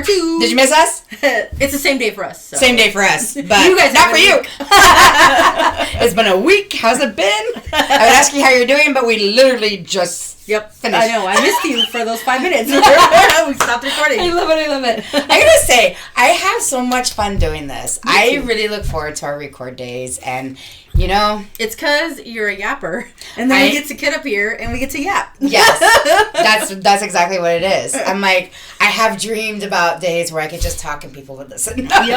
2. Did you miss us? It's the same day for us. So. Same day for us, but you guys not for you. It's been a week. How's it been? I would ask you how you're doing, but we literally just finished. I know. I missed you for those 5 minutes. We stopped recording. I love it. I gotta say, I have so much fun doing this. I really look forward to our record days, and you know, it's because you're a yapper, and then we get to get up here and we get to yap. Yes, that's exactly what it is. I'm like, I have dreamed about days where I could just talk and people would listen. No, I'm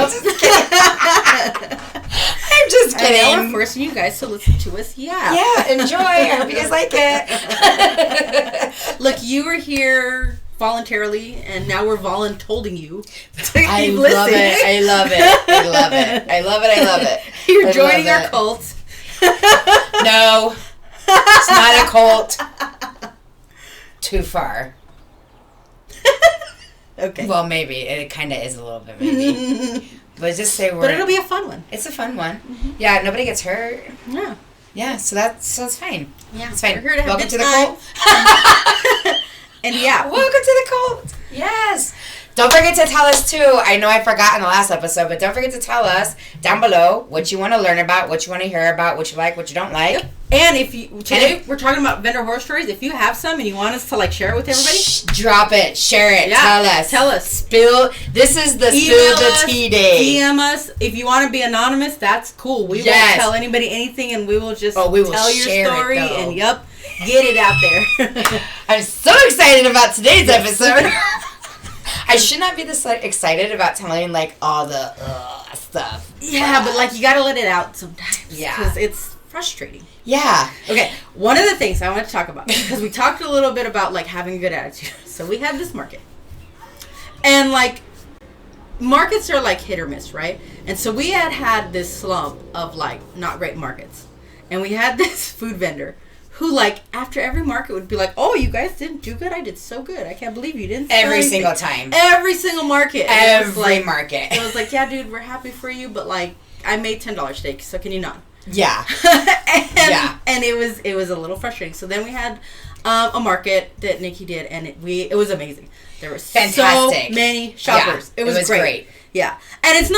just kidding. And now we're forcing you guys to listen to us yap. Yeah, enjoy. I hope you guys like it. Look, you were here voluntarily, and now we're voluntolding you to keep I listening. love it. I love it. You're joining our cult. No, it's not a cult. Too far. Okay. Well, maybe. It kind of is a little bit, maybe. But just say we're... But it'll be a fun one. It's a fun one. Mm-hmm. Yeah, nobody gets hurt. Yeah. Yeah, so it's fine. Yeah. It's fine. We're here to have Welcome good to the time. cult. And yeah. Welcome to the cult. Yes. Don't forget to tell us, too. I know I forgot in the last episode, but don't forget to tell us down below what you want to learn about, what you want to hear about, what you like, what you don't like. Yep. And if you... Today, we're talking about vendor horror stories. If you have some and you want us to, like, share it with everybody... Drop it. Share it. Yeah. Tell us. This is the Spill the Tea Day. DM us. If you want to be anonymous, that's cool. We won't tell anybody anything, and we will just tell your story and, get it out there. I'm so excited about today's episode. I should not be this excited about telling, like, all the stuff. Yeah, but, like, you gotta let it out sometimes. Yeah. Because it's frustrating. Yeah. Okay, one of the things I want to talk about, because we talked a little bit about, like, having a good attitude. So we had this market. And, like, markets are, like, hit or miss, right? And so we had this slump of, like, not great markets. And we had this food vendor who, like, after every market would be like, oh, you guys didn't do good? I did so good. I can't believe you didn't. Every single time. Every single market. Every market. It was like, yeah, dude, we're happy for you, but, like, I made $10 steak, so can you not? Yeah. And it was a little frustrating. So then we had a market that Nikki did, and it was amazing. There were fantastic. So many shoppers. Yeah, it was great. Yeah. And it's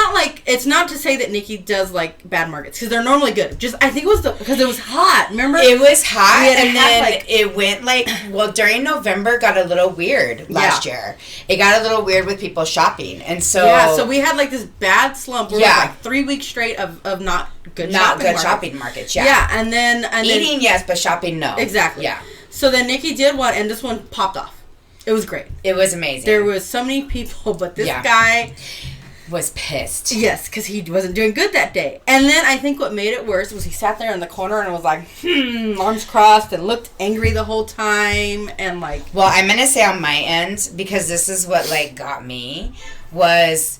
not to say that Nikki does, like, bad markets, because they're normally good. Just, I think it was because it was hot, remember? It was hot, and then it went, like, during November, got a little weird last year. It got a little weird with people shopping, and so... Yeah, so we had, like, this bad slump where it was, like, 3 weeks straight of not good shopping markets, yeah. Yeah, and then... Eating, yes, but shopping, no. Exactly. Yeah. So then Nikki did one, and this one popped off. It was great. It was amazing. There was so many people, but this guy... was pissed. Yes, because he wasn't doing good that day. And then I think what made it worse was he sat there in the corner and was like, arms crossed, and looked angry the whole time, and like... Well, I'm going to say on my end, because this is what, like, got me, was...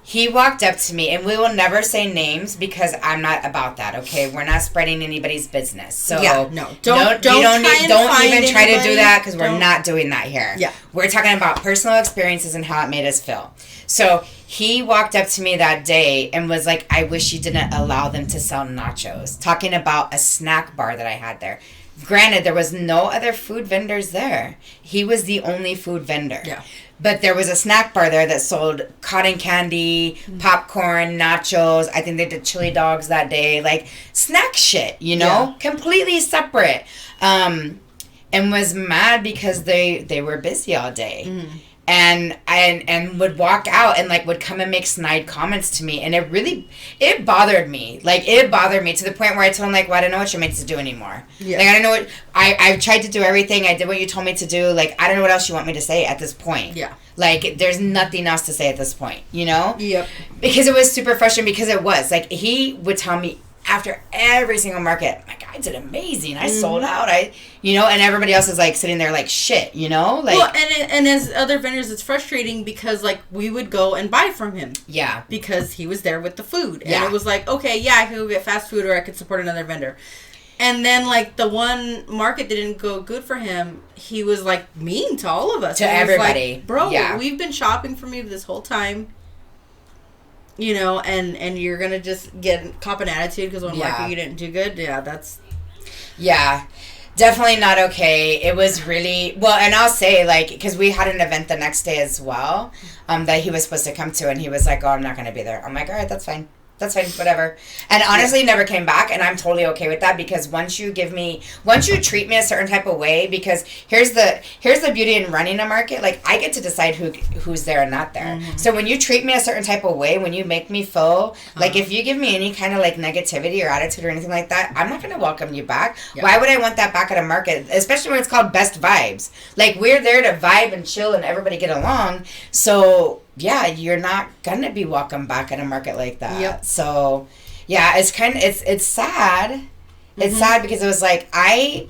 He walked up to me, and we will never say names because I'm not about that, okay? We're not spreading anybody's business. So no. Don't even try to do that because we're not doing that here. Yeah. We're talking about personal experiences and how it made us feel. So he walked up to me that day and was like, I wish you didn't allow them to sell nachos. Talking about a snack bar that I had there. Granted, there was no other food vendors there. He was the only food vendor. Yeah. But there was a snack bar there that sold cotton candy, popcorn, nachos. I think they did chili dogs that day. Like, snack shit, you know? Yeah. Completely separate. And was mad because they were busy all day. Mm-hmm. And would walk out and, like, would come and make snide comments to me. And it bothered me. Like, it bothered me to the point where I told him, like, well, I don't know what you're meant to do anymore. Yeah. Like, I don't know what... I've tried to do everything. I did what you told me to do. Like, I don't know what else you want me to say at this point. Yeah. Like, there's nothing else to say at this point, you know? Yep. Because it was super frustrating because it was. Like, he would tell me after every single market, like, I did amazing. I sold out. And everybody else is, like, sitting there like shit, you know? Like, well, and as other vendors, it's frustrating because, like, we would go and buy from him. Yeah. Because he was there with the food. And it was like, okay, yeah, I could go get fast food or I could support another vendor. And then, like, the one market that didn't go good for him, he was, like, mean to all of us. To everybody. Like, bro, we've been shopping from you this whole time. You know, and you're going to just cop an attitude because one market you didn't do good. Yeah, that's... Yeah. Definitely not okay. It was really well, and I'll say, like, because we had an event the next day as well, that he was supposed to come to, and he was like, "Oh, I'm not going to be there." I'm like, "All right, that's fine. That's fine, whatever." And honestly, never came back, and I'm totally okay with that, because once you treat me a certain type of way, because here's the beauty in running a market, like, I get to decide who's there and not there. Mm-hmm. So when you treat me a certain type of way, when you make me feel like, if you give me any kind of like negativity or attitude or anything like that, I'm not going to welcome you back. Yeah. Why would I want that back at a market, especially when it's called Best Vibes? Like, we're there to vibe and chill and everybody get along. So yeah, you're not gonna be welcome back at a market like that. Yep. So, yeah, it's kind of it's sad. Mm-hmm. It's sad because it was like I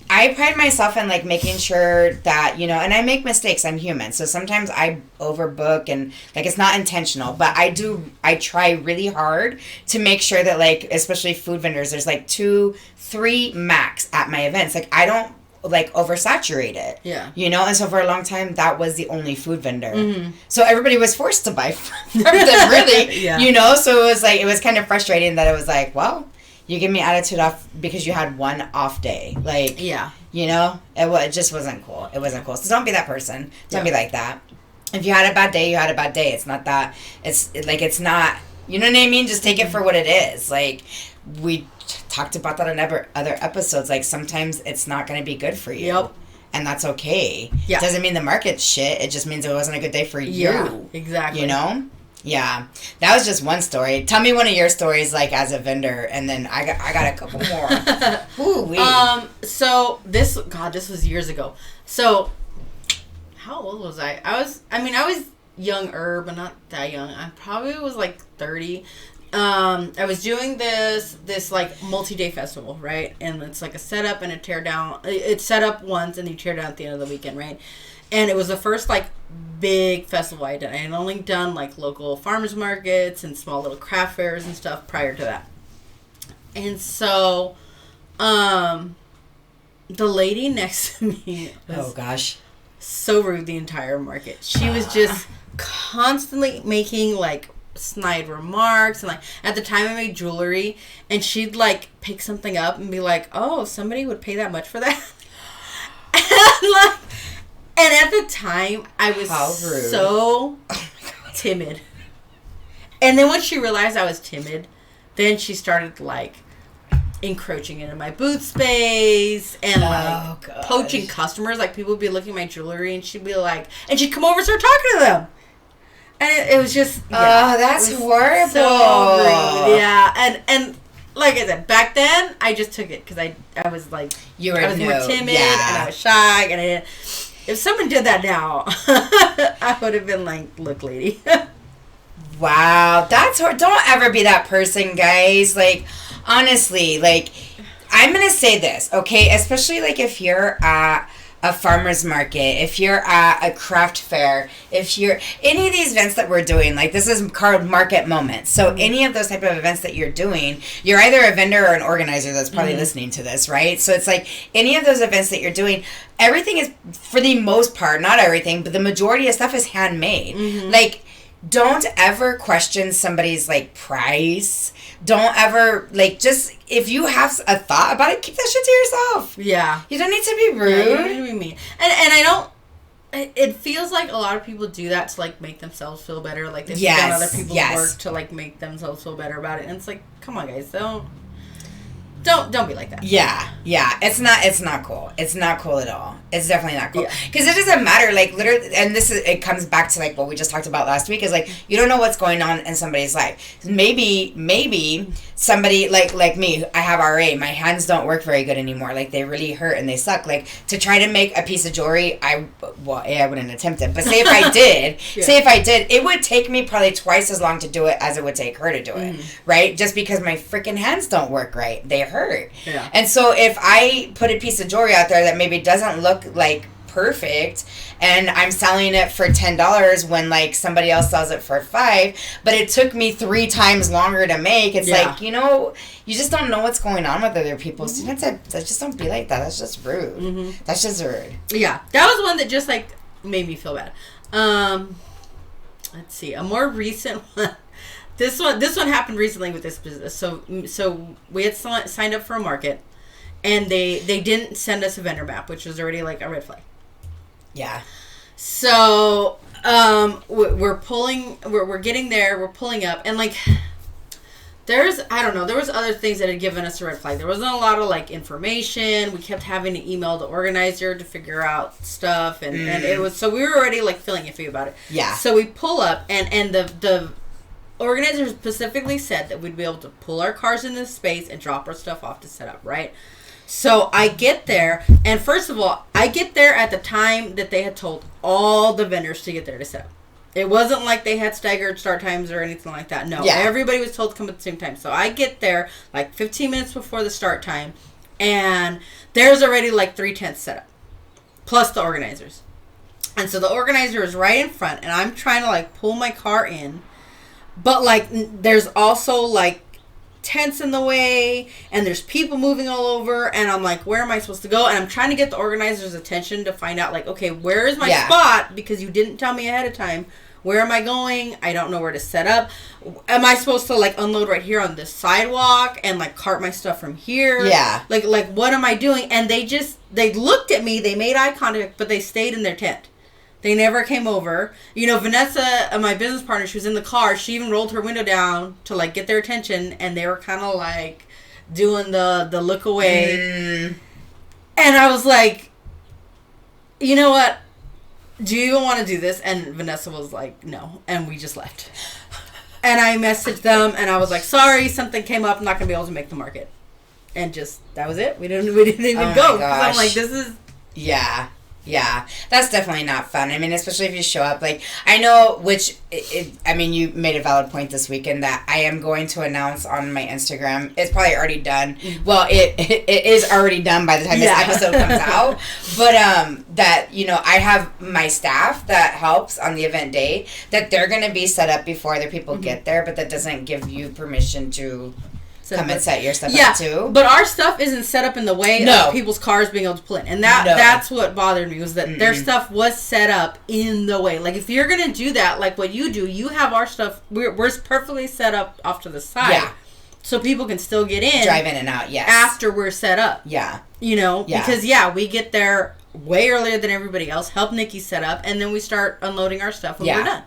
pride myself in like making sure that, you know, and I make mistakes. I'm human, so sometimes I overbook and like it's not intentional, but I try really hard to make sure that, like, especially food vendors, there's like 2-3 max at my events. Like, I don't like oversaturate it. Yeah. You know, and so for a long time that was the only food vendor. Mm-hmm. So everybody was forced to buy from them, really. Yeah. You know, so it was kind of frustrating that it was like, well, you give me attitude off because you had one off day. Like, yeah. You know, it just wasn't cool. It wasn't cool. So don't be that person. Don't be like that. If you had a bad day, you had a bad day. It's not that. It's not, you know what I mean? Just take it for what it is. Like, we talked about that in other episodes. Like, sometimes it's not going to be good for you. Yep. And that's okay. Yeah. It doesn't mean the market's shit. It just means it wasn't a good day for you. Yeah, exactly. You know? Yeah. That was just one story. Tell me one of your stories, like, as a vendor, and then I got a couple more. Ooh-wee. So this was years ago. So how old was I? I was younger, but not that young. I probably was like 30. I was doing this like multi-day festival, right? And it's like a setup and a tear down. It's set up once and you tear down at the end of the weekend, right? And it was the first like big festival I did. I had only done like local farmers markets and small little craft fairs and stuff prior to that. And so, the lady next to me was so rude the entire market. She was just constantly making like snide remarks, and like at the time I made jewelry, and she'd like pick something up and be like, "Oh, somebody would pay that much for that." and at the time I was so timid. And then when she realized I was timid, then she started like encroaching into my booth space and like poaching customers. Like, people would be looking at my jewelry and she'd be like, and she'd come over and start talking to them. And it was just, that's horrible. So rude. Yeah. And like I said, back then, I just took it because I was like, I was more timid and I was shy. And if someone did that now, I would have been like, "Look, lady." Wow. That's hard. Don't ever be that person, guys. Like, honestly, like, I'm going to say this, okay? Especially like if you're at a farmer's market, if you're at a craft fair, if you're any of these events that we're doing, like, this is called market moments. So any of those type of events that you're doing, you're either a vendor or an organizer that's probably listening to this, right? So it's like any of those events that you're doing, everything is, for the most part, not everything, but the majority of stuff is handmade. Like, don't ever question somebody's like price. Don't ever, like, just, if you have a thought about it, keep that shit to yourself. Yeah. You don't need to be rude. Yeah, you don't need to be mean. And I don't, it feels like a lot of people do that to, like, make themselves feel better. Like, they've done other people's work to, like, make themselves feel better about it. And it's like, come on, guys, don't be like that. Yeah. It's not cool. It's not cool at all. It's definitely not cool. Because it doesn't matter, like, literally, and it comes back to, like, what we just talked about last week, is, like, you don't know what's going on in somebody's life. Maybe somebody, like me, I have RA, my hands don't work very good anymore. Like, they really hurt and they suck. Like, to try to make a piece of jewelry, I wouldn't attempt it. But say if I did, it would take me probably twice as long to do it as it would take her to do it, right? Just because my freaking hands don't work right. They hurt. Yeah. And so if I put a piece of jewelry out there that maybe doesn't look like perfect, and I'm selling it for $10 when, like, somebody else sells it for $5, but it took me 3 times longer to make, it's like, you know, you just don't know what's going on with other people. So just don't be like that. That's just rude. That's just rude. Yeah, that was one that just, like, made me feel bad. Let's see, a more recent one. This one happened recently with this business. So we had signed up for a market, and they didn't send us a vendor map, which was already like a red flag. Yeah. So we're getting there, we're pulling up, and like there was other things that had given us a red flag. There wasn't a lot of like information. We kept having to email the organizer to figure out stuff, and it was, so we were already like feeling iffy about it. Yeah. So we pull up, and the organizer specifically said that we'd be able to pull our cars in this space and drop our stuff off to set up, right? So I get there, and first of all, I get there at the time that they had told all the vendors to get there to set up. It wasn't like they had staggered start times or anything like that. No, everybody was told to come at the same time. So I get there like 15 minutes before the start time, and there's already like 3 tents set up, plus the organizers. And so the organizer is right in front, and I'm trying to like pull my car in, but like there's also like tents in the way, and there's people moving all over, and I'm like, where am I supposed to go? And I'm trying to get the organizer's attention to find out like, okay, where is my spot, because you didn't tell me ahead of time. Where am I going? I don't know where to set up. Am I supposed to like unload right here on this sidewalk and like cart my stuff from here? Yeah. Like what am I doing? And they looked at me, they made eye contact, but they stayed in their tent. They never came over. You know, Vanessa, my business partner, she was in the car. She even rolled her window down to like get their attention, and they were kind of like doing the look away. And I was like, you know what? Do you even want to do this? And Vanessa was like, no. And we just left. And I messaged them, and I was like, sorry, something came up. I'm not going to be able to make the market. And just, that was it. We didn't even go. Because I'm like, this is... Yeah. Yeah, that's definitely not fun. I mean, especially if you show up. Like, I know, I mean, you made a valid point this weekend that I am going to announce on my Instagram. It's probably already done. Well, it is already done by the time this episode comes out. But that, you know, I have my staff that helps on the event day, that they're going to be set up before other people get there, but that doesn't give you permission to... come and set your stuff up too. But our stuff isn't set up in the way of people's cars being able to pull in. And that's what bothered me, was that their stuff was set up in the way. Like, if you're going to do that, like what you do, you have our stuff, we're perfectly set up off to the side. Yeah. So people can still get in. Drive in and out, yes. After we're set up. Yeah. You know? Yeah. Because, we get there way earlier than everybody else, help Nikki set up, and then we start unloading our stuff when we're done.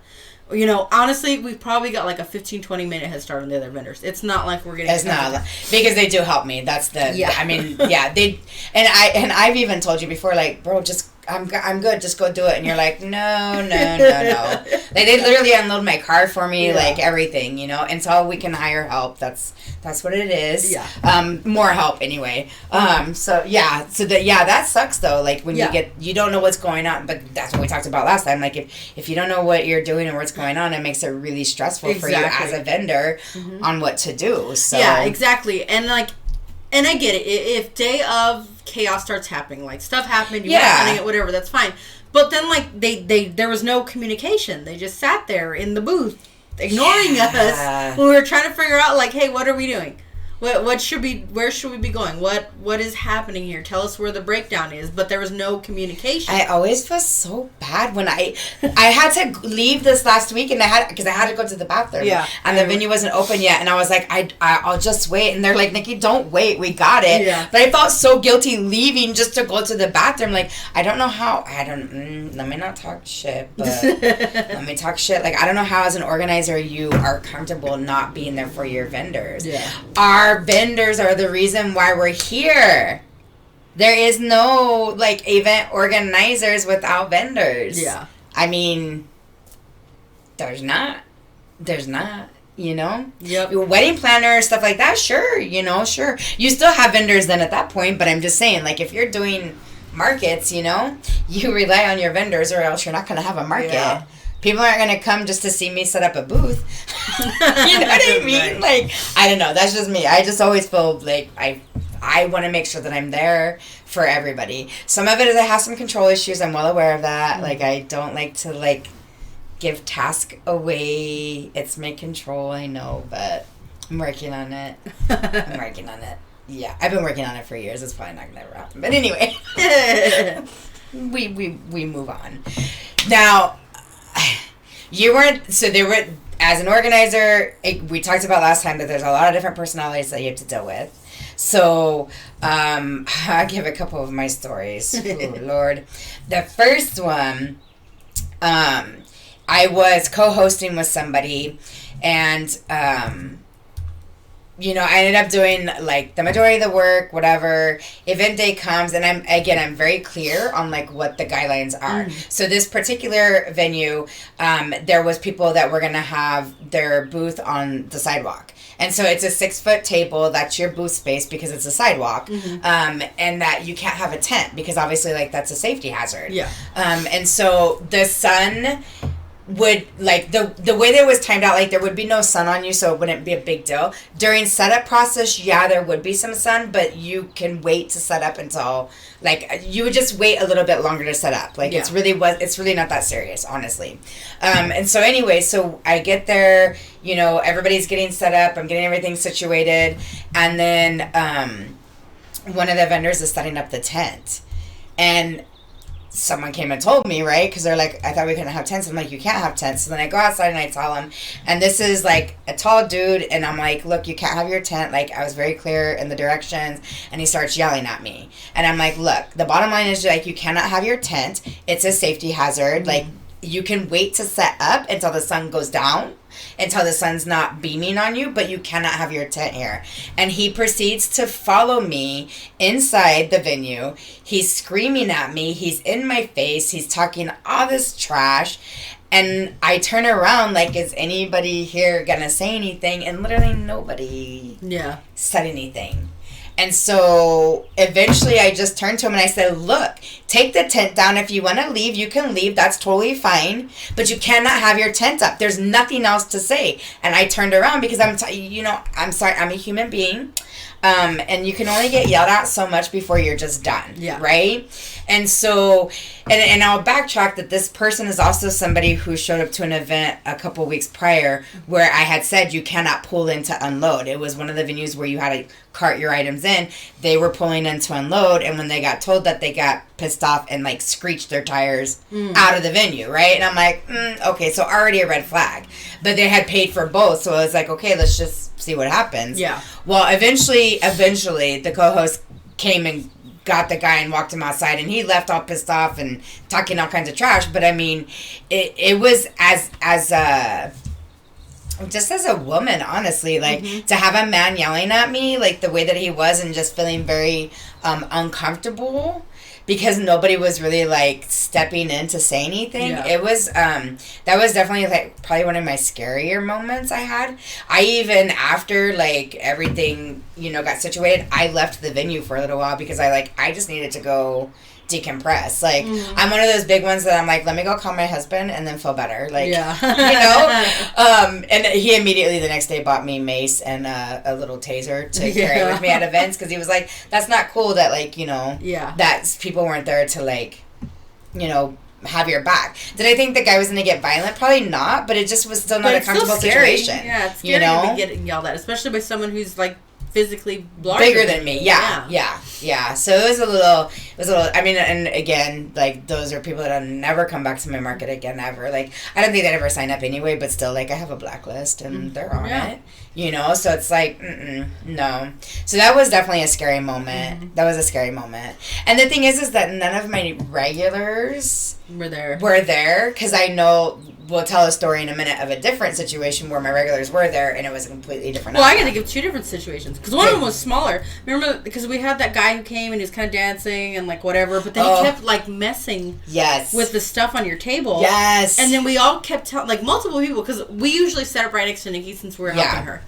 You know, honestly, we've probably got like a 15-20 minute head start on the other vendors. It's not like we're getting... It's not, because they do help me. That's the... Yeah. I mean, they... And I've even told you before, like, bro, just... I'm good, just go do it. And you're like, no. Like, they literally unload my car for me, like, everything, you know? Until we can hire help. That's what it is. Yeah. More help, anyway. So that sucks, though. Like, when you don't know what's going on. But that's what we talked about last time. Like, if you don't know what you're doing and what's going on, it makes it really stressful for you as a vendor on what to do. So yeah, exactly. And, like, and I get it. If day of chaos starts happening, like stuff happened, you weren't running it, whatever, that's fine. But then, like, there was no communication. They just sat there in the booth, ignoring us when we were trying to figure out, like, hey, what are we doing? Where should we be going? What is happening here? Tell us where the breakdown is. But there was no communication. I always feel so bad when I had to leave this last week, and because I had to go to the bathroom. Yeah. And the venue wasn't open yet, and I was like, I'll just wait. And they're like, Nikki, don't wait, we got it. Yeah. But I felt so guilty leaving just to go to the bathroom. Like, I don't know how. Let me not talk shit, but let me talk shit. Like, I don't know how as an organizer you are comfortable not being there for your vendors. Yeah. Our vendors are the reason why we're here. There is no, like, event organizers without vendors. Yeah. I mean, there's not, you know? Yep. Your wedding planner, stuff like that, sure. You still have vendors then at that point, but I'm just saying, like, if you're doing markets, you know, you rely on your vendors or else you're not going to have a market. Yeah. People aren't going to come just to see me set up a booth. You know what I mean? Right. Like, I don't know. That's just me. I just always feel like I want to make sure that I'm there for everybody. Some of it is I have some control issues. I'm well aware of that. Mm-hmm. Like, I don't like to, like, give task away. It's my control, I know, but I'm working on it. Yeah, I've been working on it for years. It's probably not going to ever happen. But anyway, we move on. Now... as an organizer, we talked about last time that there's a lot of different personalities that you have to deal with. So I'll give a couple of my stories. Oh, Lord. The first one, I was co-hosting with somebody, and I ended up doing like the majority of the work, whatever. Event day comes, and I'm very clear on like what the guidelines are. So this particular venue, there was people that were gonna have their booth on the sidewalk. And so it's a 6-foot table. That's your booth space because it's a sidewalk. And that you can't have a tent because obviously like that's a safety hazard. Yeah. And so the sun would like the way that it was timed out, like there would be no sun on you, so it wouldn't be a big deal. During setup process, yeah, there would be some sun, but you can wait to set up until like you would just wait a little bit longer to set up. Like it's really not that serious, honestly. And so anyway, so I get there, everybody's getting set up, I'm getting everything situated, and then one of the vendors is setting up the tent, and someone came and told me, right? Because they're like, I thought we couldn't have tents. I'm like, you can't have tents. So then I go outside and I tell them, and this is like a tall dude, and I'm like, look, you can't have your tent. Like, I was very clear in the directions, and he starts yelling at me. And I'm like, look, the bottom line is like, you cannot have your tent. It's a safety hazard. Like, you can wait to set up until the sun goes down, until the sun's not beaming on you, but you cannot have your tent here. And he proceeds to follow me inside the venue. He's screaming at me. He's in my face. He's talking all this trash. And I turn around like, is anybody here gonna say anything? And literally nobody said anything. And so eventually I just turned to him and I said, look, take the tent down. If you want to leave, you can leave. That's totally fine. But you cannot have your tent up. There's nothing else to say. And I turned around because I'm sorry, I'm a human being. And you can only get yelled at so much before you're just done. Yeah. Right? And so, and I'll backtrack that this person is also somebody who showed up to an event a couple weeks prior where I had said you cannot pull in to unload. It was one of the venues where you had to cart your items in. They were pulling in to unload, and when they got told that, they got pissed off and like screeched their tires out of the venue, right? And I'm like, okay, so already a red flag. But they had paid for both, so I was like, okay, let's just see what happens. Yeah. Well, eventually, the co-host came and got the guy and walked him outside, and he left all pissed off and talking all kinds of trash. But I mean, it was just as a woman, honestly, like to have a man yelling at me like the way that he was, and just feeling very uncomfortable because nobody was really like stepping in to say anything. Yeah. It was that was definitely like probably one of my scarier moments I had. I even, after like everything got situated, I left the venue for a little while because I just needed to go decompress. Like I'm one of those big ones that I'm like, let me go call my husband and then feel better. Like and he immediately the next day bought me mace and a little taser to carry with me at events, because he was like, that's not cool that like that people weren't there to like have your back. Did I think the guy was gonna get violent? Probably not, but it just was still not a comfortable situation. Yeah, it's scary to be getting yelled at, especially by someone who's like physically bigger than me. Yeah. So it was a little, I mean, and again, like, those are people that'll never come back to my market again, ever. Like, I don't think they'd ever sign up anyway, but still, like, I have a blacklist and they're on it, so it's like, no. So that was definitely a scary moment. That was a scary moment. And the thing is that none of my regulars were there, because I know we'll tell a story in a minute of a different situation where my regulars were there, and it was a completely different outcome. I got to give two different situations, because one of them was smaller. Remember, because we had that guy who came and he was kind of dancing and like whatever, but then he kept like messing with the stuff on your table. Yes. And then we all kept telling, like, multiple people, because we usually set up right next to Nikki since we were helping her.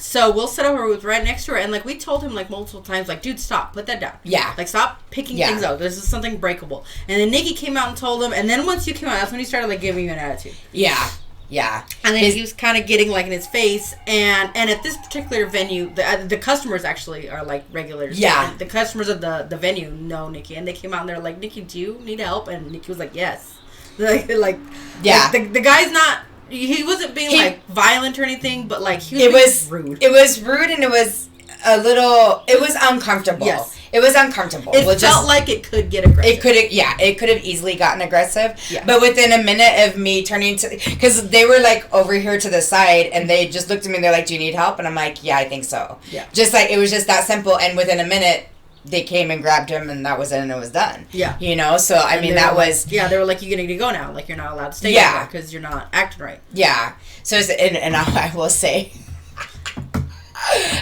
So we'll set up her with right next to her, and like we told him like multiple times, like, dude, stop, put that down. Yeah. Like, stop picking things out. This is something breakable. And then Nikki came out and told him, and then once you came out, that's when he started like giving you an attitude. Yeah. Yeah. And then he was kind of getting like in his face, and at this particular venue, the customers actually are like regulars. Yeah. The customers of the venue know Nikki, and they came out and they're like, Nikki, do you need help? And Nikki was like, yes. Like the guy's not. He wasn't being like violent or anything, but like he was rude. It was rude, and it was a little. It was uncomfortable. Yes. It was uncomfortable. It felt like it could get aggressive. It could have easily gotten aggressive. Yeah. But within a minute of me turning to, because they were like over here to the side, and they just looked at me and they're like, "Do you need help?" And I'm like, "Yeah, I think so." Yeah. Just like, it was just that simple, and within a minute, they came and grabbed him, and that was it, and it was done. Yeah. You know, so I mean, that was... Like, yeah, they were like, "You're going to go now. Like, you're not allowed to stay here because you're not acting right." Yeah. So, and I will say,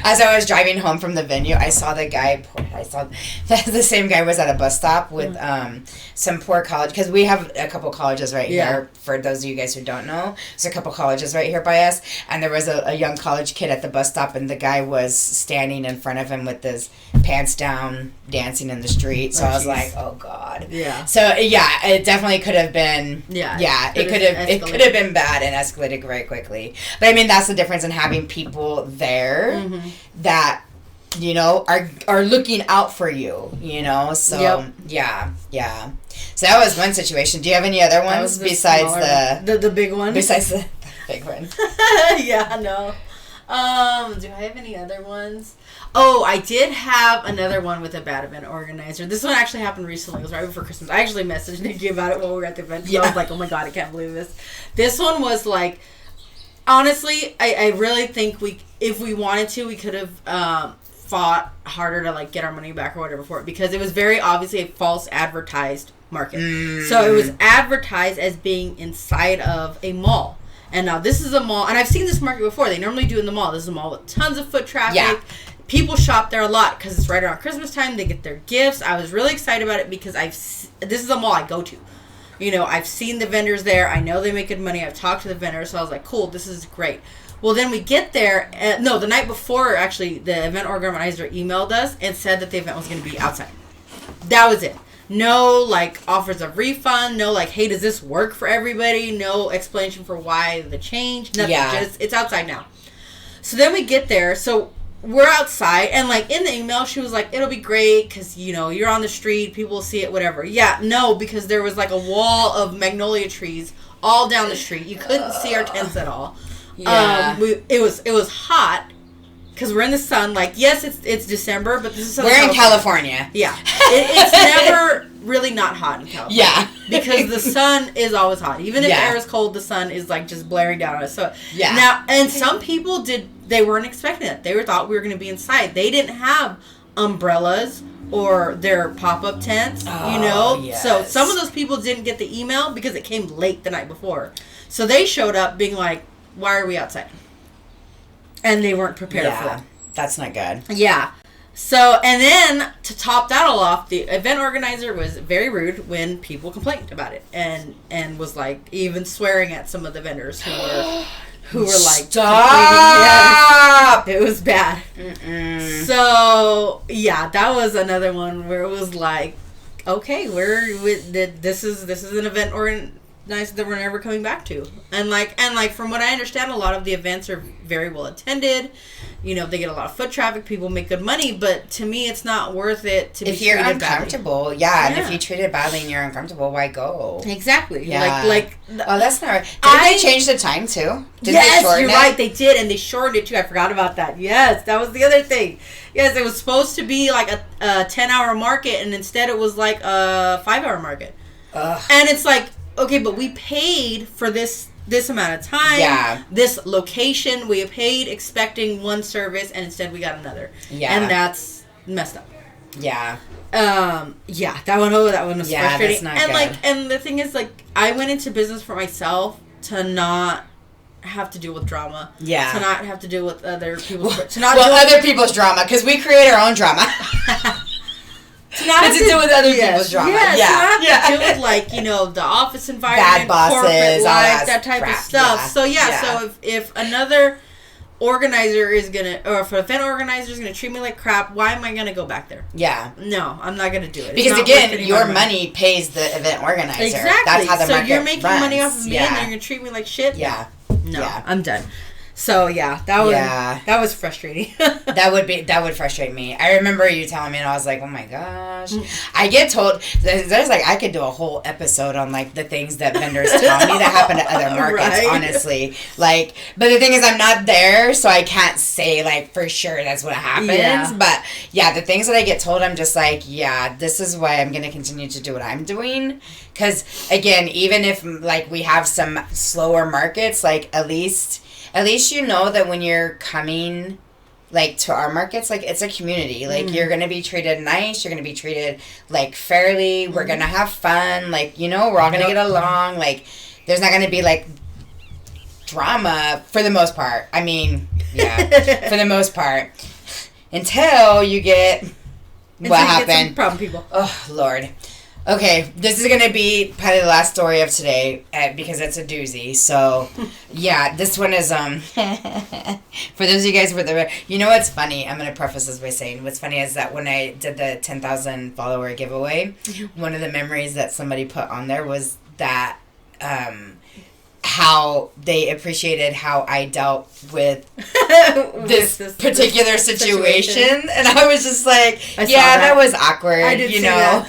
as I was driving home from the venue, I saw the same guy was at a bus stop with some poor college, because we have a couple colleges right here, for those of you guys who don't know. There's a couple colleges right here by us, and there was a young college kid at the bus stop, and the guy was standing in front of him with his pants down, dancing in the street. So I was like, oh God. Yeah. So yeah, it definitely could have been. Yeah. It could have been bad and escalated very quickly. But I mean, that's the difference in having people there that, you know, are looking out for you, you know. So yeah. So that was one situation. Do you have any other ones besides the big one? Besides the big one. Yeah, no. Do I have any other ones? Oh, I did have another one with a bad event organizer. This one actually happened recently. It was right before Christmas. I actually messaged Nikki about it while we were at the event. So I was like, oh my God, I can't believe this. This one was like, honestly, I really think if we wanted to, we could have fought harder to like get our money back or whatever for it, because it was very obviously a false advertised market. So it was advertised as being inside of a mall. And now this is a mall, and I've seen this market before. They normally do in the mall. This is a mall with tons of foot traffic. Yeah. People shop there a lot because it's right around Christmas time. They get their gifts. I was really excited about it because this is a mall I go to. You know, I've seen the vendors there. I know they make good money. I've talked to the vendors, so I was like, cool, this is great. Well, then we get there. The night before, actually, the event organizer emailed us and said that the event was going to be outside. That was it. No, like, offers of refund. No, like, hey, does this work for everybody? No explanation for why the change. Nothing. Just, it's outside now. So then we get there. So we're outside. And, like, in the email, she was like, it'll be great because, you know, you're on the street. People will see it, whatever. Yeah, no, because there was, like, a wall of magnolia trees all down the street. You couldn't see our tents at all. Yeah. It was hot. Because we're in the sun. Like, yes, it's December, but this is Southern California. We're in California. Yeah. It's never really not hot in California. Yeah. Because the sun is always hot. Even if the air is cold, the sun is, like, just blaring down on us. So, now, and some people they weren't expecting it. They thought we were going to be inside. They didn't have umbrellas or their pop-up tents, you know? Yes. So, some of those people didn't get the email because it came late the night before. So, they showed up being like, why are we outside? And they weren't prepared for that. That's not good. Yeah. So, and then to top that all off, the event organizer was very rude when people complained about it, and was like even swearing at some of the vendors who were like, stop. It was bad. So yeah, that was another one where it was like, okay, this is an event organizer that we're never coming back to. And like from what I understand, a lot of the events are very well attended. You know, they get a lot of foot traffic, people make good money, but to me it's not worth it to be treated badly. If you're uncomfortable, and if you treat it badly and you're uncomfortable, why go? Exactly. Yeah. That's not right. Did they change the time too? Yes, you're right, they did, and they shortened it too. I forgot about that. Yes, that was the other thing. Yes, it was supposed to be like a 10-hour market, and instead it was like a 5-hour market. Ugh. And it's like, okay, but we paid for this amount of time, this location. We paid expecting one service, and instead we got another. Yeah. And that's messed up. Yeah. That one was frustrating. That's not good. And the thing is, like, I went into business for myself to not have to deal with drama. Yeah. To not have to deal with other people's other people's drama, because we create our own drama. To deal with other people's drama. To deal with, like, you know, the office environment, bad bosses, corporate life, that type of stuff. So so if another organizer is gonna, or if an event organizer is gonna treat me like crap, why am I gonna go back there? Yeah. No, I'm not gonna do it. Because again, your money pays the event organizer. Exactly. That's how the market you're making money off of me, and you're gonna treat me like shit. Yeah. No, I'm done. So that was frustrating. that would frustrate me. I remember you telling me, and I was like, oh my gosh. I get told there's like, I could do a whole episode on like the things that vendors tell me that happen at other markets, honestly. Like, but the thing is, I'm not there, so I can't say like for sure that's what happens. Yeah. But yeah, the things that I get told, I'm just like, yeah, this is why I'm gonna continue to do what I'm doing. Because again, even if like we have some slower markets, like at least you know that when you're coming like to our markets, like it's a community. Like you're gonna be treated nice, you're gonna be treated like fairly, we're gonna have fun, like, you know, we're all gonna get along. Like there's not gonna be like drama for the most part. I mean, yeah, for the most part. Until you get what happened. Problem people. Oh Lord. Okay, this is going to be probably the last story of today because it's a doozy. So, yeah, this one is, for those of you guys you know what's funny? I'm going to preface this by saying what's funny is that when I did the 10,000 follower giveaway, one of the memories that somebody put on there was that, how they appreciated how I dealt with this particular situation. And I was just like, that was awkward, I did, you know.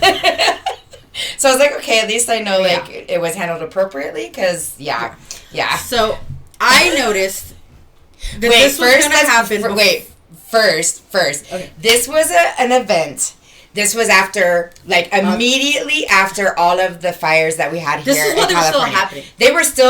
So I was like, okay, at least I know, like, it was handled appropriately, because, yeah. So, I noticed that this was going to happen. First. Okay. This was an event. This was after, like, immediately after all of the fires that we had here in California. This is when they were still happening.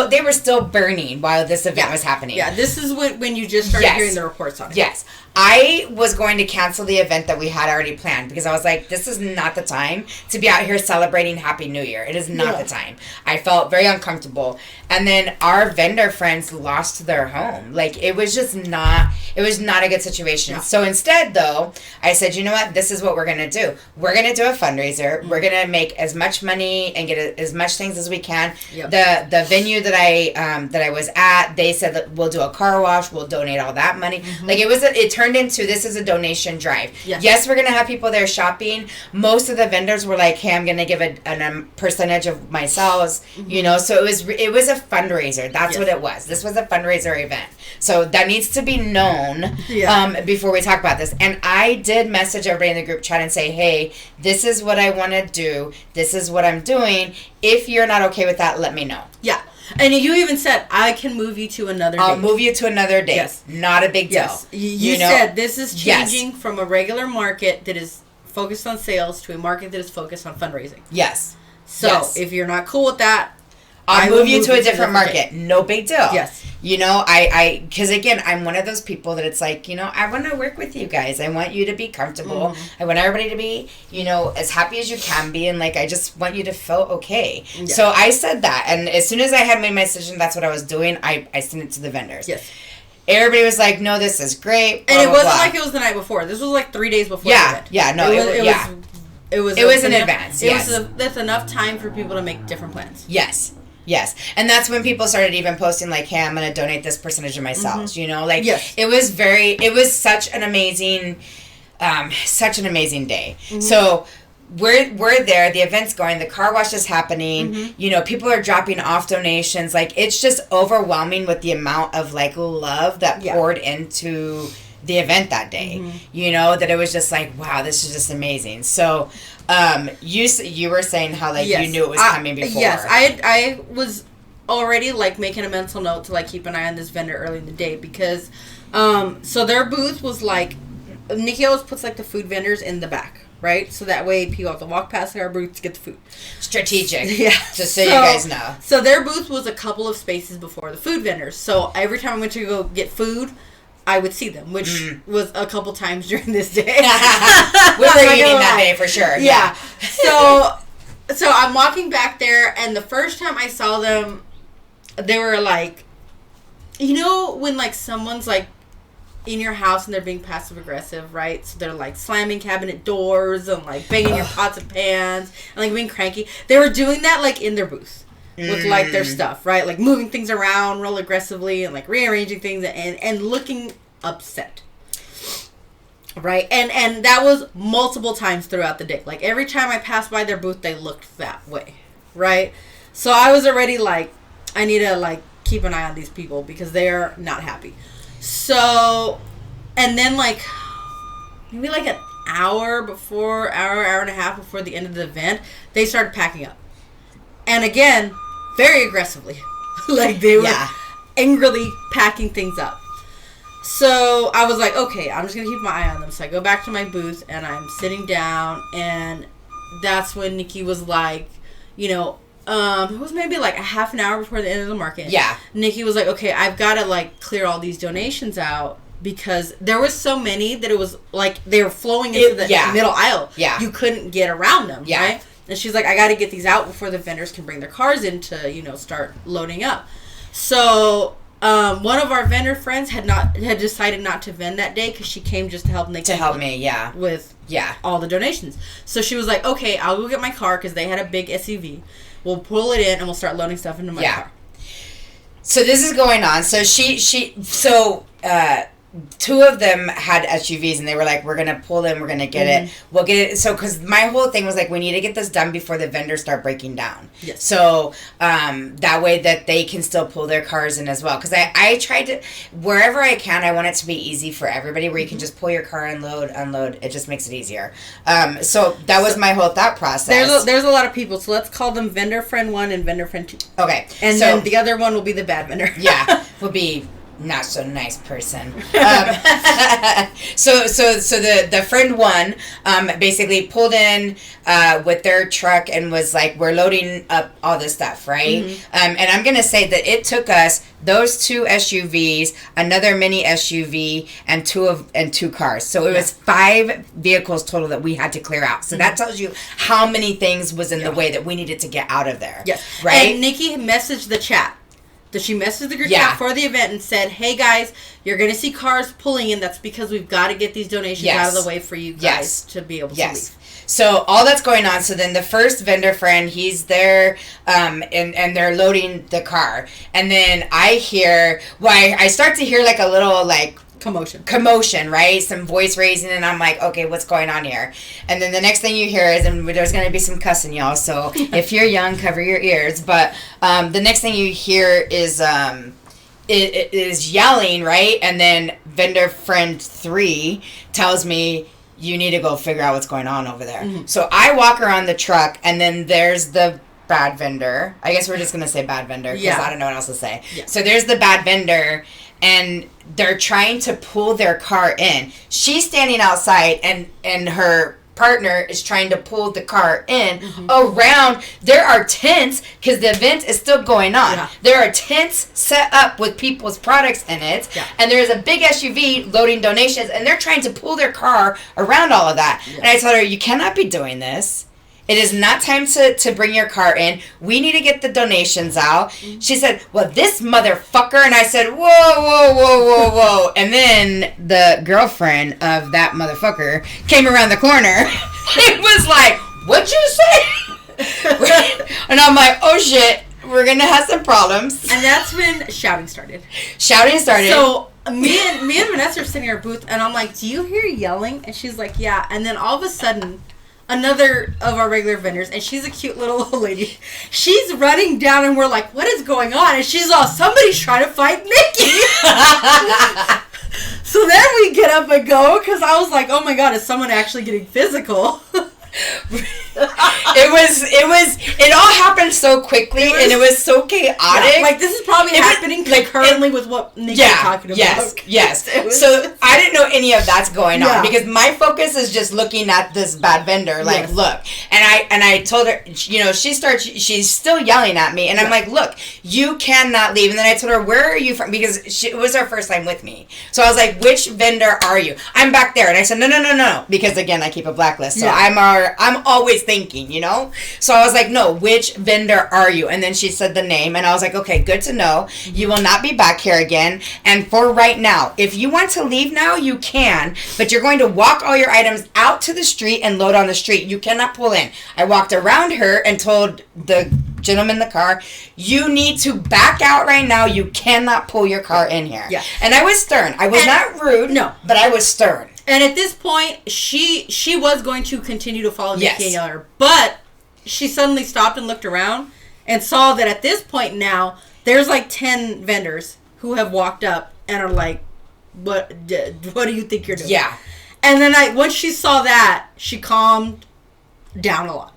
They were still burning while this event was happening. Yeah, this is when you just started hearing the reports on it. Yes. I was going to cancel the event that we had already planned because I was like, this is not the time to be out here celebrating Happy New Year. It is not the time. I felt very uncomfortable. And then our vendor friends lost their home. Like, it was not a good situation. Yeah. So instead, though, I said, you know what? This is what we're going to do. We're going to do a fundraiser. We're going to make as much money and get as much things as we can. Yep. The venue that I was at, they said that we'll do a car wash. We'll donate all that money. Like, it turned into, this is a donation drive. Yes, we're going to have people there shopping. Most of the vendors were like, hey, I'm going to give a percentage of my sales, you know. So it was a fundraiser. That's what it was. This was a fundraiser event. So that needs to be known before we talk about this. And I did message everybody in the group chat and say, hey, this is what I want to do. This is what I'm doing. If you're not okay with that, let me know. Yeah. And you even said, I can move you to another date. I'll move you to another date. Yes. Not a big deal. Yes. You said this is changing from a regular market that is focused on sales to a market that is focused on fundraising. Yes. So, if you're not cool with that, I'll move you to a different market. No big deal. Yes. You know, because again, I'm one of those people that it's like, you know, I want to work with you guys. I want you to be comfortable. I want everybody to be, you know, as happy as you can be. And like, I just want you to feel okay. Yes. So I said that. And as soon as I had made my decision, that's what I was doing. I sent it to the vendors. Yes. Everybody was like, no, this is great. Blah, and it wasn't like it was the night before. This was like 3 days before. It was in advance. That's enough time for people to make different plans. Yes. And that's when people started even posting like, hey, I'm going to donate this percentage of my sales, you know, like it was such an amazing day. So we're there, the event's going, the car wash is happening, you know, people are dropping off donations. Like, it's just overwhelming with the amount of like love that poured into the event that day, you know, that it was just like, wow, this is just amazing. So, you were saying how like you knew it was coming before. Yes, I was already like making a mental note to like keep an eye on this vendor early in the day because, so their booth was like, Nikki always puts like the food vendors in the back, right? So that way people have to walk past our booth to get the food. Strategic. Yeah. Just so you guys know. So their booth was a couple of spaces before the food vendors. So every time I went to go get food, I would see them, which was a couple times during this day. We were eating that day for sure. Yeah. So I'm walking back there, and the first time I saw them, they were like, you know, when like someone's like in your house and they're being passive aggressive, right? So they're like slamming cabinet doors and like banging your pots and pans and like being cranky. They were doing that like in their booth. With like their stuff, right? Like moving things around real aggressively and like rearranging things and looking upset. Right? And that was multiple times throughout the day. Like every time I passed by their booth, they looked that way. Right? So I was already like, I need to like keep an eye on these people because they're not happy. So, and then like maybe like an hour and a half before the end of the event, they started packing up. And again, very aggressively. Like they were angrily packing things up. So I was like, okay, I'm just going to keep my eye on them. So I go back to my booth and I'm sitting down, and that's when Nikki was like, you know, it was maybe like a half an hour before the end of the market. Yeah. Nikki was like, okay, I've got to like clear all these donations out because there was so many that it was like they were flowing into the middle aisle. Yeah. You couldn't get around them, right? And she's like, I got to get these out before the vendors can bring their cars in to, you know, start loading up. So one of our vendor friends had decided not to vend that day because she came just to help Nikki. With all the donations. So she was like, okay, I'll go get my car because they had a big SUV. We'll pull it in and we'll start loading stuff into my car. So this is going on. So two of them had SUVs, and they were like, we're going to pull in, we're going to get it. We'll get it. So, because my whole thing was like, we need to get this done before the vendors start breaking down. Yes. So, that way that they can still pull their cars in as well. Because I tried to, wherever I can, I want it to be easy for everybody, where you can just pull your car and unload. It just makes it easier. So, that was my whole thought process. There's a lot of people, so let's call them vendor friend 1 and vendor friend 2. Okay. And then the other one will be the bad vendor. Will be not so nice person. So the friend 1 basically pulled in with their truck and was like, we're loading up all this stuff, right? And I'm gonna say that it took us those 2 SUVs, another mini SUV, and two cars. So it was 5 vehicles total that we had to clear out. So that tells you how many things was in the way that we needed to get out of there. Yes. Right? And Nikki messaged the chat. She messaged the group chat for the event and said, hey guys, you're going to see cars pulling in. That's because we've got to get these donations out of the way for you guys to be able to leave. So all that's going on. So then the first vendor friend, he's there, and they're loading the car. And then I start to hear like a little like commotion, right? Some voice raising, and I'm like, okay, what's going on here? And then the next thing you hear is, and there's going to be some cussing, y'all, so if you're young, cover your ears. But the next thing you hear is it is yelling, right? And then vendor friend 3 tells me, you need to go figure out what's going on over there. So I walk around the truck, and then there's the bad vendor. I guess we're just going to say bad vendor because I don't know what else to say. So there's the bad vendor, and they're trying to pull their car in. She's standing outside, and her partner is trying to pull the car in around. There are tents because the event is still going on. There are tents set up with people's products in it, and there's a big SUV loading donations, and they're trying to pull their car around all of that. And I told her, you cannot be doing this. It is not time to bring your car in. We need to get the donations out. She said, well, this motherfucker. And I said, whoa. And then the girlfriend of that motherfucker came around the corner. It was like, what'd you say? And I'm like, oh, shit. We're going to have some problems. And that's when shouting started. So me and Vanessa are sitting in our booth, and I'm like, do you hear yelling? And she's like, yeah. And then all of a sudden, another of our regular vendors, and she's a cute little old lady. She's running down, and we're like, what is going on? And she's all, somebody's trying to fight Nikki. So then we get up and go, because I was like, oh my God, is someone actually getting physical? It all happened so quickly, and it was so chaotic. Like, this is probably happening concurrently with what Nikki was talking about. Yes. So I didn't know any of that's going on because my focus is just looking at this bad vendor. Like, look, and I told her, you know, she's still yelling at me, and I'm like, look, you cannot leave. And then I told her, where are you from? Because it was her first time with me. So I was like, which vendor are you? I'm back there. And I said, no, because again, I keep a blacklist, so I'm always thinking, you know? So I was like, no, which vendor are you? And then she said the name, and I was like, okay, good to know. You will not be back here again. And for right now, if you want to leave now, you can, but you're going to walk all your items out to the street and load on the street. You cannot pull in. I walked around her and told the gentleman in the car, you need to back out right now. You cannot pull your car in here. Yeah. And I was stern. I was not rude, but I was stern. And at this point, she was going to continue to follow Nikki and yell at her, but she suddenly stopped and looked around and saw that at this point now, there's like 10 vendors who have walked up and are like, what do you think you're doing? Yeah. And then once she saw that, she calmed down a lot.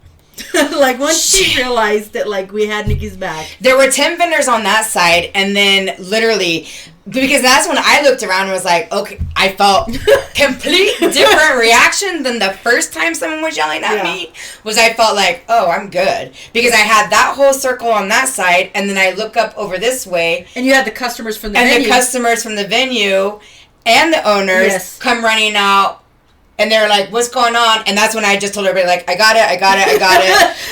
Like, once she realized that, like, we had Nikki's back. There were 10 vendors on that side, and then literally, because that's when I looked around and was like, okay, I felt complete different reaction than the first time someone was yelling at me. Was I felt like, oh, I'm good. Because I had that whole circle on that side, and then I look up over this way. And you had the customers from the venue. And the customers from the venue and the owners come running out. And they're like, what's going on? And that's when I just told everybody, like, I got it.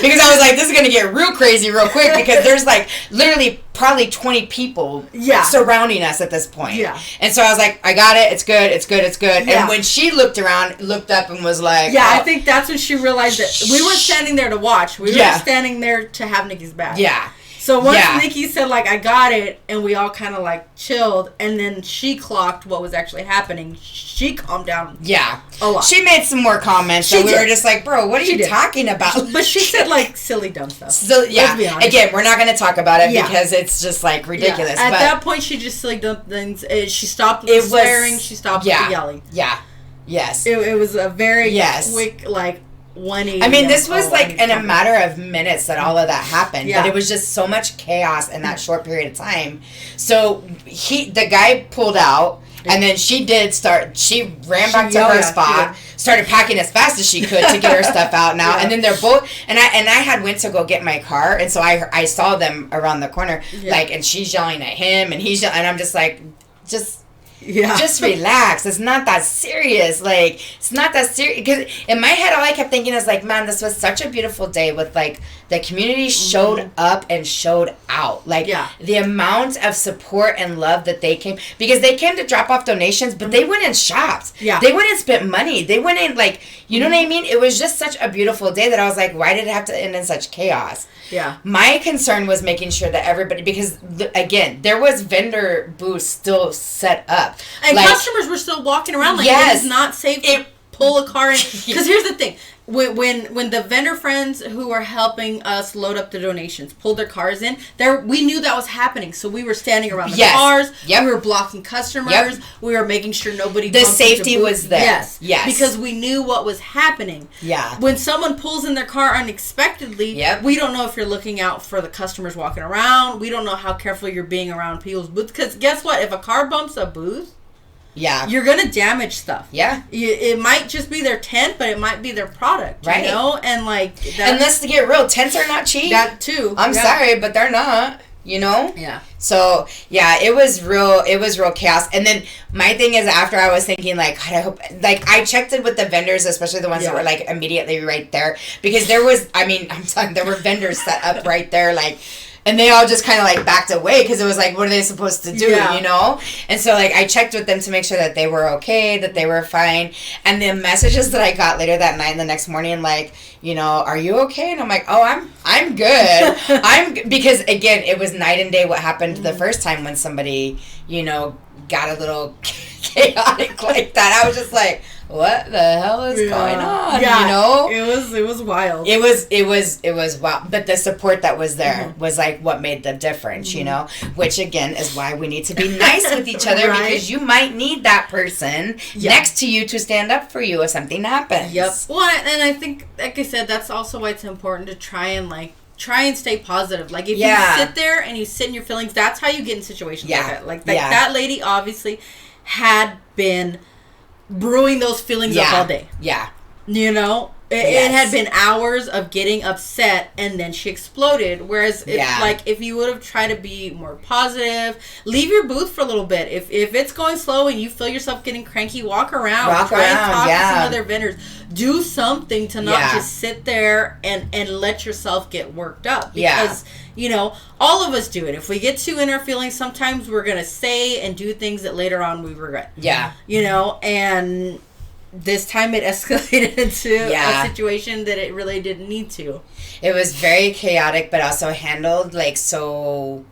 Because I was like, this is going to get real crazy real quick. Because there's, like, literally probably 20 people surrounding us at this point. Yeah. And so I was like, I got it. It's good. Yeah. And when she looked up and was like... Yeah, I think that's when she realized that we weren't standing there to watch. We were standing there to have Nikki's back. Yeah. So once Nikki said, like, I got it, and we all kind of, like, chilled, and then she clocked what was actually happening, she calmed down a lot. She made some more comments, so we were just like, bro, what are you talking about? But she said, like, silly, dumb stuff. So, yeah, again, we're not going to talk about it because it's just, like, ridiculous. Yeah. At that point, she just silly, dumb things. She stopped with the swearing. She stopped with the yelling. Yeah. Yes. It was a very quick, like... 180. I mean, this was like in a matter of minutes that all of that happened. Yeah. But it was just so much chaos in that short period of time. So the guy pulled out, and then she ran back to her spot, started packing as fast as she could to get her stuff out now. And then they're both, and I had went to go get my car, and so I saw them around the corner, like, and she's yelling at him, and he's yelling, and I'm just like, just relax. It's not that serious. Like, it's not that serious. Because in my head, all I kept thinking is, like, man, this was such a beautiful day with, like, the community showed up and showed out. Like, the amount of support and love that they came. Because they came to drop off donations, but they went and shopped. Yeah. They went and spent money. They went in, like, you know what I mean? It was just such a beautiful day that I was like, why did it have to end in such chaos? Yeah. My concern was making sure that everybody, because, again, there was vendor booths still set up. And like, customers were still walking around like it is not safe to pull a car in. Because here's the thing. When the vendor friends who were helping us load up the donations pulled their cars in, we knew that was happening. So we were standing around the cars. Yep. We were blocking customers. Yep. We were making sure nobody... The safety was there. Yes. Because we knew what was happening. Yeah. When someone pulls in their car unexpectedly, we don't know if you're looking out for the customers walking around. We don't know how careful you're being around people's booths. Because guess what? If a car bumps a booth... Yeah. You're going to damage stuff. Yeah. It might just be their tent, but it might be their product, right? You know? And like... And let's get real, tents are not cheap. That too. I'm sorry, but they're not, you know? Yeah. So, yeah, it was real chaos. And then my thing is, after I was thinking, like, God, I hope... Like, I checked in with the vendors, especially the ones that were, like, immediately right there. Because there was... I mean, I'm telling you, there were vendors set up right there, like... And they all just kind of, like, backed away because it was like, what are they supposed to do, you know? And so, like, I checked with them to make sure that they were okay, that they were fine. And the messages that I got later that night and the next morning, like, you know, are you okay? And I'm like, oh, I'm good. Because, again, it was night and day what happened the first time when somebody, you know, got a little chaotic like that. I was just like... What the hell is going on? Yeah, you know, it was wild. It was wild. But the support that was there was like what made the difference, you know. Which again is why we need to be nice with each other because you might need that person next to you to stand up for you if something happens. Yep. Well, and I think, like I said, that's also why it's important to try and stay positive. Like if you sit there and you sit in your feelings, that's how you get in situations like that. Like that lady obviously had been brewing those feelings up all day. Yeah. You know? It had been hours of getting upset and then she exploded. Whereas like if you would have tried to be more positive, leave your booth for a little bit. If it's going slow and you feel yourself getting cranky, walk around. Try and talk to some other vendors. Do something to not just sit there and let yourself get worked up. Because you know, all of us do it. If we get too in our feelings, sometimes we're going to say and do things that later on we regret. Yeah. You know, and this time it escalated into a situation that it really didn't need to. It was very chaotic, but also handled, like, so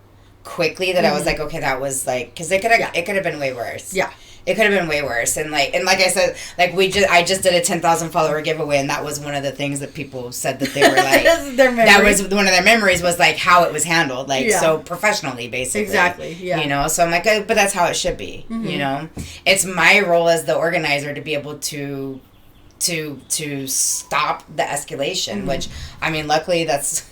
quickly that I was like, okay, that was, like... Because it could have been way worse. Yeah. It could have been way worse. And like I said, like I just did a 10,000 follower giveaway, and that was one of the things that people said that they were like, that was one of their memories was like how it was handled, like so professionally, basically. Exactly. Yeah. You know, so I'm like, but that's how it should be. You know, it's my role as the organizer to be able to stop the escalation, which I mean, luckily that's.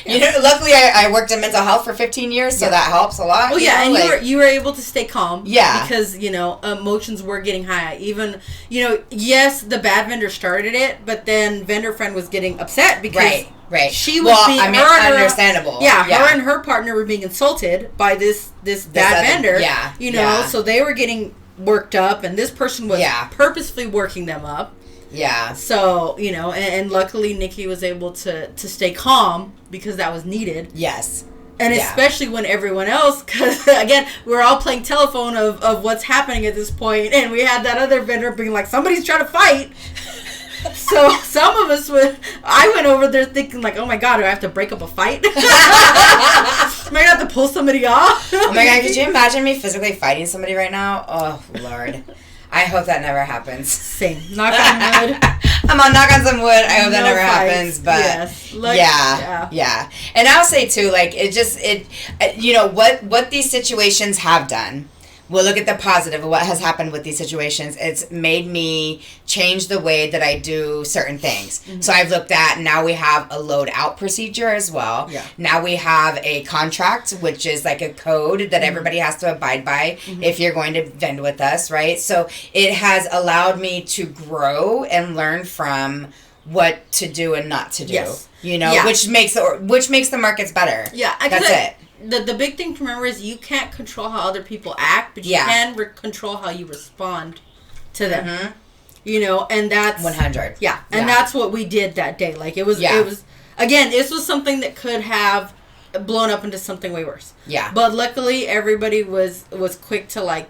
You know, luckily I worked in mental health for 15 years, so that helps a lot. Well, yeah, and you were able to stay calm. Yeah. Because, you know, emotions were getting high. Even, you know, yes, the bad vendor started it, but then vendor friend was getting upset because she was being... understandable. Her and her partner were being insulted by this bad vendor. Yeah. You know, so they were getting worked up, and this person was purposefully working them up. Yeah. So, you know, and luckily Nikki was able to stay calm because that was needed. Yes. And especially when everyone else, because again, we're all playing telephone of what's happening at this point, and we had that other vendor being like, somebody's trying to fight. So some of us I went over there thinking like, oh my God, do I have to break up a fight? Am I going to have to pull somebody off? Oh my God, could you imagine me physically fighting somebody right now? Oh, Lord. I hope that never happens. Same. Knock on wood. I'm on knock on some wood. I hope that never happens. But yeah. And I'll say too, like you know what these situations have done. We'll look at the positive of what has happened with these situations. It's made me change the way that I do certain things. Mm-hmm. So I've looked at, now we have a load out procedure as well. Yeah. Now we have a contract, which is like a code that everybody has to abide by if you're going to vend with us, right? So it has allowed me to grow and learn from what to do and not to do. Yes. You know, which makes the markets better. Yeah. That's it. The big thing to remember is you can't control how other people act, but you can control how you respond to them. Mm-hmm. You know, and that's 100. Yeah, and that's what we did that day. Like it was again, this was something that could have blown up into something way worse. Yeah. But luckily everybody was quick to like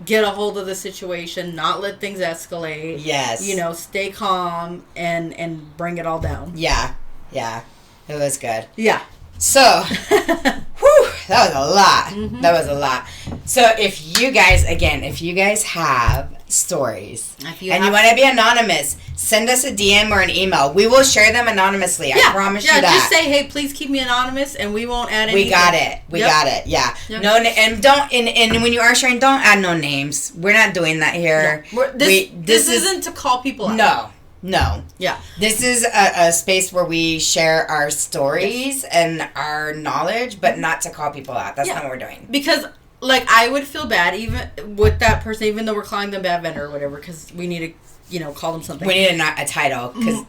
get a hold of the situation, not let things escalate. Yes. You know, stay calm and bring it all down. Yeah. Yeah. It was good. Yeah. So, whew, that was a lot. Mm-hmm. That was a lot. So, if you guys have stories and you want to be anonymous, send us a DM or an email. We will share them anonymously. I promise you that. Just say, hey, please keep me anonymous, and we won't add anything. We got it. We got it. Yeah. Yep. No, and don't. And when you are sharing, don't add no names. We're not doing that here. No. This isn't to call people out. No. Yeah. This is a space where we share our stories and our knowledge, but not to call people out. That's not what we're doing. Because, like, I would feel bad even with that person, even though we're calling them bad vendor or whatever, because we need to, you know, call them something. We need a title. Cause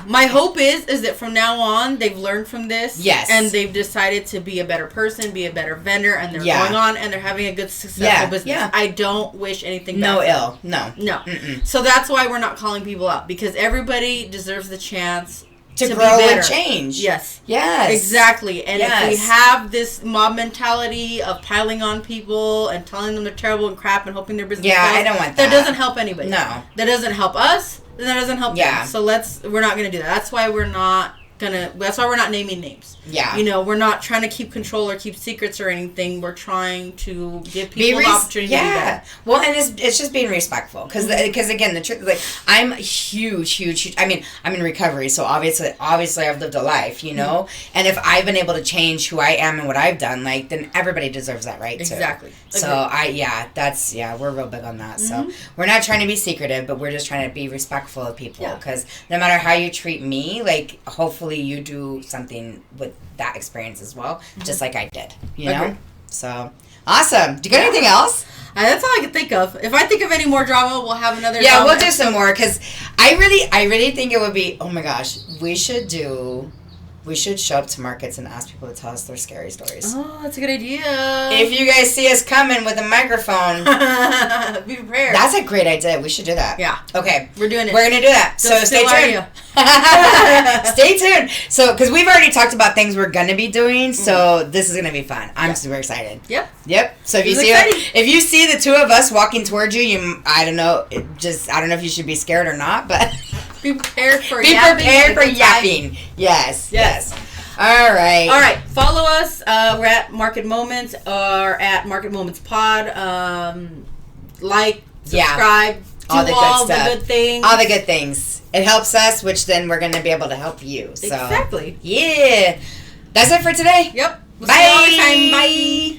my hope is that from now on, they've learned from this. Yes. And they've decided to be a better person, be a better vendor, and they're going on and they're having a good, successful business. Yeah. I don't wish anything bad. No ill. No. Mm-mm. So that's why we're not calling people out, because everybody deserves the chance to grow and change. Yes. Exactly. And if we have this mob mentality of piling on people and telling them they're terrible and crap and hoping their business fails, I don't want that. That doesn't help anybody. No. That doesn't help us, and that doesn't help them. So we're not going to do that. That's why we're not naming names. Yeah. You know, we're not trying to keep control or keep secrets or anything. We're trying to give people the opportunity to do that. Well, and it's just being respectful. Because again, the truth, like, I'm huge. I mean, I'm in recovery, so obviously I've lived a life, you know? Mm-hmm. And if I've been able to change who I am and what I've done, like, then everybody deserves that right, too. Exactly. So, we're real big on that. Mm-hmm. So, we're not trying to be secretive, but we're just trying to be respectful of people. Because no matter how you treat me, like, hopefully you do something with that experience as well, just like I did, you know? So, awesome. Do you got anything else? That's all I can think of. If I think of any more drama, we'll have another drama. We'll do some more, because I really think it would be, oh my gosh, we should show up to markets and ask people to tell us their scary stories. Oh, that's a good idea. If you guys see us coming with a microphone, be prepared. That's a great idea. We should do that. Yeah. Okay. We're doing it. We're going to do that. So stay tuned. Stay tuned. So, because we've already talked about things we're going to be doing, so this is going to be fun. I'm super excited. Yep. So if you see the two of us walking towards you, I don't know if you should be scared or not, but be prepared for yapping. Yes. All right. Follow us. We're at Market Moments or at Market Moments Pod. Like, subscribe, all the good stuff. the good things. All the good things. It helps us, which then we're going to be able to help you. So exactly. Yeah. That's it for today. Yep. We'll Bye. see you all the time. Bye.